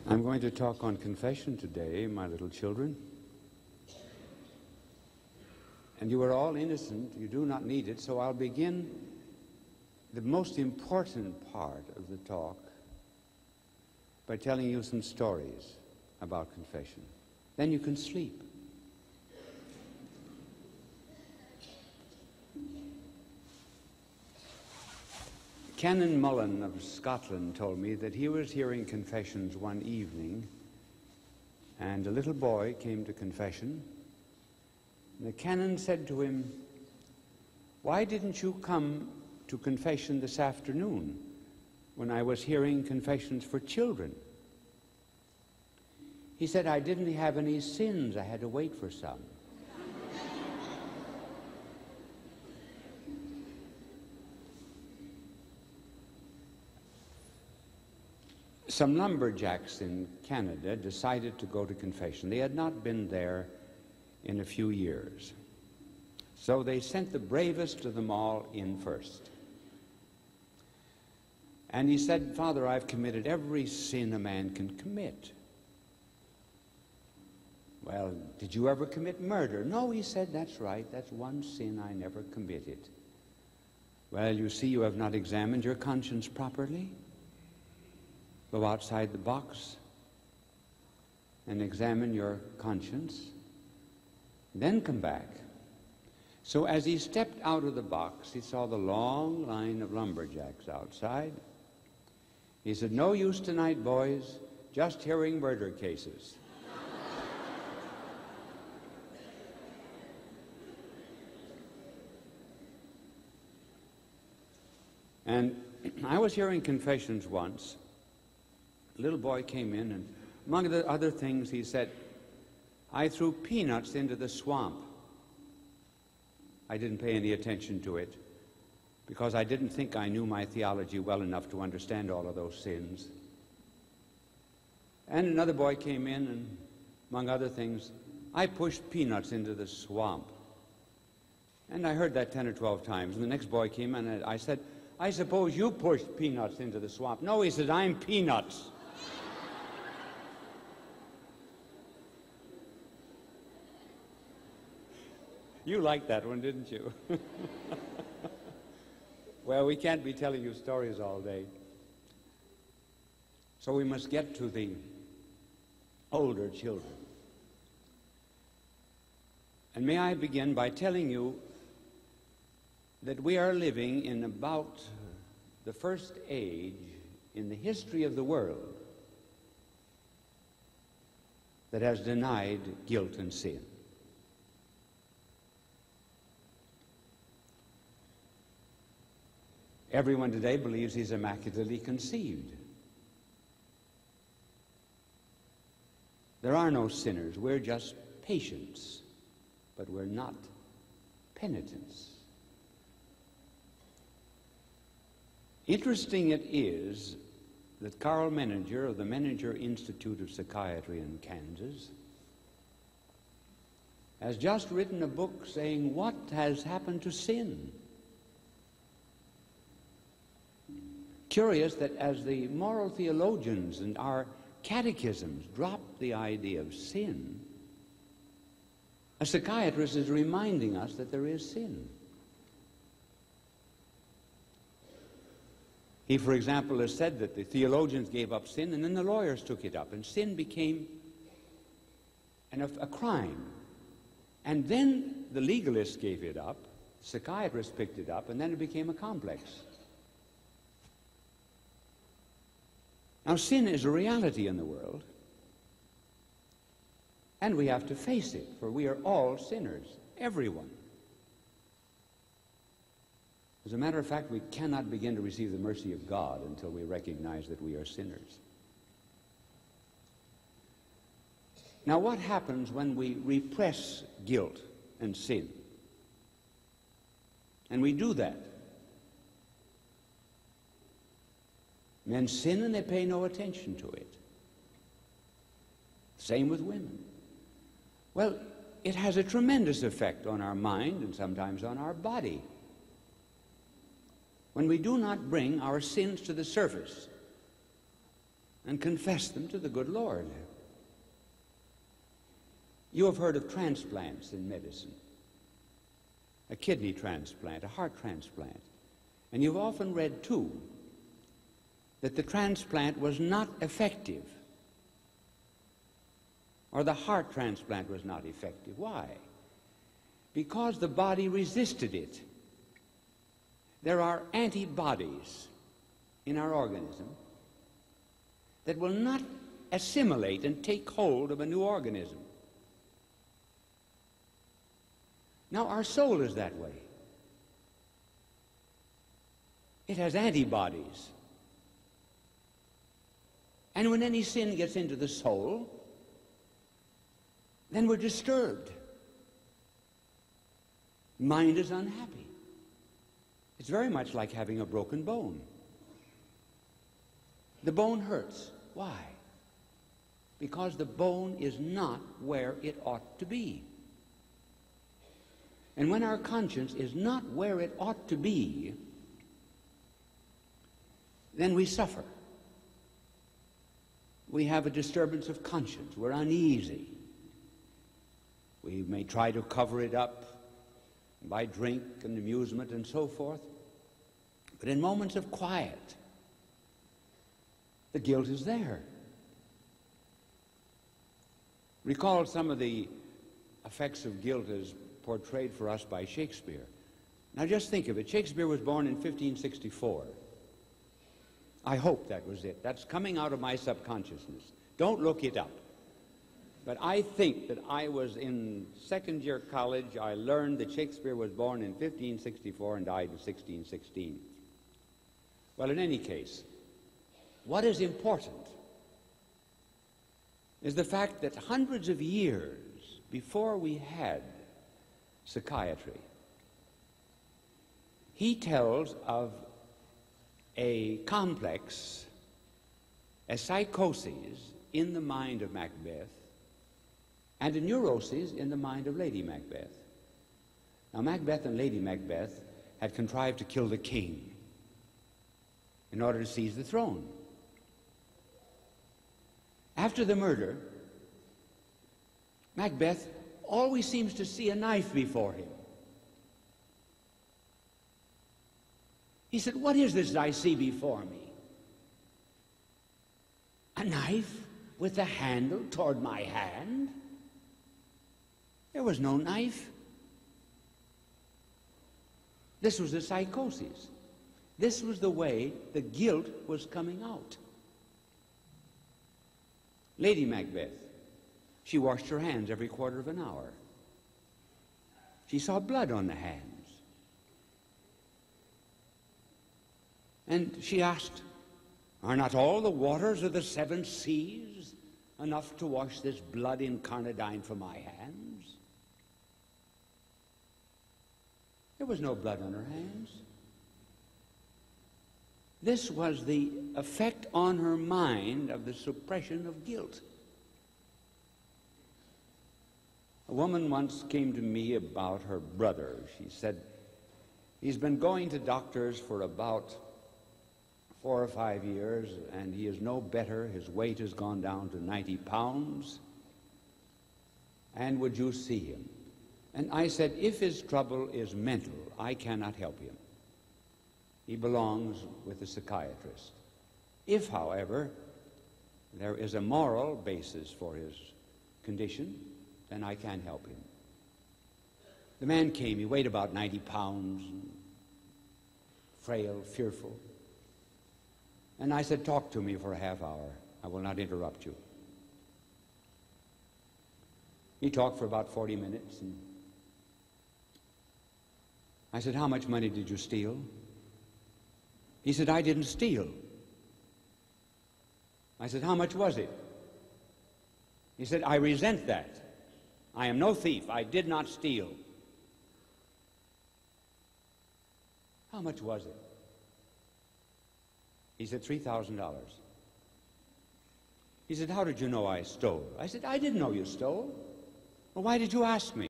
I'm going to talk on confession today, my little children. And you are all innocent. You do not need it. So I'll begin the most important part of the talk by telling you some stories about confession. Then you can sleep. Canon Mullen of Scotland told me that he was hearing confessions one evening, and a little boy came to confession. And the canon said to him, "Why didn't you come to confession this afternoon when I was hearing confessions for children?" He said, "I didn't have any sins. I had to wait for some." Some lumberjacks in Canada decided to go to confession. They had not been there in a few years. So they sent the bravest of them all in first. And he said, "Father, I've committed every sin a man can commit." "Well, did you ever commit murder?" "No," he said, "that's right. That's one sin I never committed." "Well, you see, you have not examined your conscience properly. Go outside the box and examine your conscience, then come back." So as he stepped out of the box, he saw the long line of lumberjacks outside. He said, "No use tonight, boys, just hearing murder cases." And I was hearing confessions once. A little boy came in, and among the other things he said, "I threw peanuts into the swamp." I didn't pay any attention to it because I didn't think I knew my theology well enough to understand all of those sins. And another boy came in, and among other things, "I pushed peanuts into the swamp." And I heard that 10 or 12 times. And the next boy came in, and I said, "I suppose you pushed peanuts into the swamp." "No," he said, "I'm peanuts." You liked that one, didn't you? Well, we can't be telling you stories all day. So we must get to the older children. And may I begin by telling you that we are living in about the first age in the history of the world that has denied guilt and sin. Everyone today believes he's immaculately conceived. There are no sinners. We're just patients, but we're not penitents. Interesting it is that Carl Menninger of the Menninger Institute of Psychiatry in Kansas has just written a book saying, "What has happened to sin?" Curious that as the moral theologians and our catechisms drop the idea of sin, a psychiatrist is reminding us that there is sin. He, for example, has said that the theologians gave up sin and then the lawyers took it up, and sin became a crime. And then the legalists gave it up, psychiatrists picked it up, and then it became a complex. Now, sin is a reality in the world, and we have to face it, for we are all sinners, everyone. As a matter of fact, we cannot begin to receive the mercy of God until we recognize that we are sinners. Now, what happens when we repress guilt and sin? And we do that. Men sin and they pay no attention to it. Same with women. Well, it has a tremendous effect on our mind and sometimes on our body. When we do not bring our sins to the surface and confess them to the good Lord. You have heard of transplants in medicine. A kidney transplant, a heart transplant. And you've often read, too, that the transplant was not effective, or the heart transplant was not effective. Why? Because the body resisted it. There are antibodies in our organism that will not assimilate and take hold of a new organism. Now, our soul is that way. It has antibodies. And when any sin gets into the soul, then we're disturbed. Mind is unhappy. It's very much like having a broken bone. The bone hurts. Why? Because the bone is not where it ought to be. And when our conscience is not where it ought to be, then we suffer. We have a disturbance of conscience. We're uneasy. We may try to cover it up by drink and amusement and so forth. But in moments of quiet, the guilt is there. Recall some of the effects of guilt as portrayed for us by Shakespeare. Now just think of it. Shakespeare was born in 1564. I hope that was it. That's coming out of my subconsciousness. Don't look it up. But I think that I was in second-year college. I learned that Shakespeare was born in 1564 and died in 1616. Well, in any case, what is important is the fact that hundreds of years before we had psychiatry, he tells of a complex, a psychosis in the mind of Macbeth and a neurosis in the mind of Lady Macbeth. Now, Macbeth and Lady Macbeth had contrived to kill the king in order to seize the throne. After the murder, Macbeth always seems to see a knife before him. He said, "What is this I see before me? A knife with the handle toward my hand? There was no knife." This was a psychosis. This was the way the guilt was coming out. Lady Macbeth, she washed her hands every quarter of an hour. She saw blood on the hands. And she asked, "Are not all the waters of the seven seas enough to wash this blood incarnadine from my hands?" There was no blood on her hands. This was the effect on her mind of the suppression of guilt. A woman once came to me about her brother. She said, "He's been going to doctors for about 4 or 5 years, and he is no better. His weight has gone down to 90 pounds. And would you see him?" And I said, "If his trouble is mental, I cannot help him. He belongs with the psychiatrist. If, however, there is a moral basis for his condition, then I can help him." The man came. He weighed about 90 pounds, frail, fearful. And I said, "Talk to me for a half hour. I will not interrupt you." He talked for about 40 minutes. And I said, "How much money did you steal?" He said, "I didn't steal." I said, "How much was it?" He said, "I resent that. I am no thief. I did not steal." "How much was it?" He said, $3,000. He said, "How did you know I stole?" I said, "I didn't know you stole." "Well, why did you ask me?"